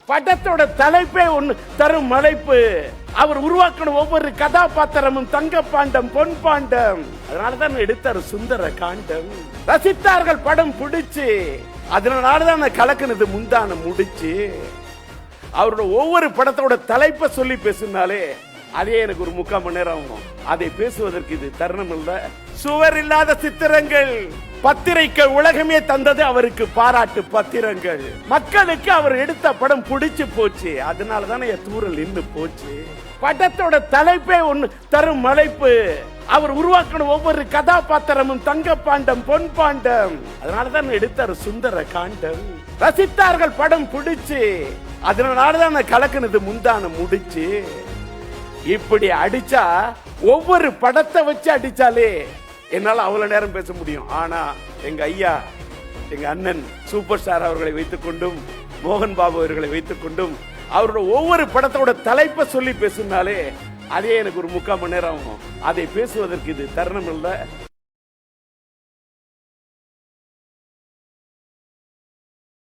படத்தோட தலைப்பே ஒண்ணு தரும் மலைப்பு. அவர் உருவாக்கின ஒவ்வொரு கதாபாத்திரமும் தங்க பாண்டம், பொன் பாண்டம். அதனாலதான் எடுத்தாரு சுந்தர காண்டம். ரசித்தார்கள் படம் பிடிச்சு. அதனாலதான் கலக்குனது முந்தான முடிச்சு. அவரோட ஒவ்வொரு படத்தோட தலைப்பை சொல்லி பேசினாலே அதே எனக்கு ஒரு 3/4 மணி நேரம் ஆகும். அதை பேசுவதற்கு இது தருணம் இல்ல. சுவர் இல்லாத சித்திரங்கள், பத்திரிக்கை உலகமே தந்தது அவருக்கு பாராட்டு பத்திரங்கள். மக்களுக்கு அவர் எடுத்த படம் பிடிச்சு போச்சு. அதனாலதானே தூரல் நின்று போச்சு. படத்தோட தலைப்பே ஒண்ணு தரும் மலைப்பு. அவர் உருவாக்கின ஒவ்வொரு கதாபாத்திரமும் தங்க பாண்டம், பொன் பாண்டம். அதனாலதான் எடுத்தாரு சுந்தர காண்டம். ரசித்தார்கள் படம் பிடிச்சு. அதனாலதான் கலக்குனது முந்தான முடிச்சு. இப்படி அடிச்சா ஒவ்வொரு படத்தை வச்சு அடிச்சாலே என்னால அவ்வளவு நேரம் பேச முடியும். ஆனா எங்க ஐயா, எங்க அண்ணன் சூப்பர் ஸ்டார் அவர்களை வைத்துக் கொண்டும், மோகன் பாபு அவர்களை வைத்துக் கொண்டும், அவரோட ஒவ்வொரு படத்தோட தலைப்பை சொல்லி பேசினாலே அதே எனக்கு ஒரு 3/4 மணி நேரம் ஆகும். அதை பேசுவதற்கு இது தருணம் இல்ல.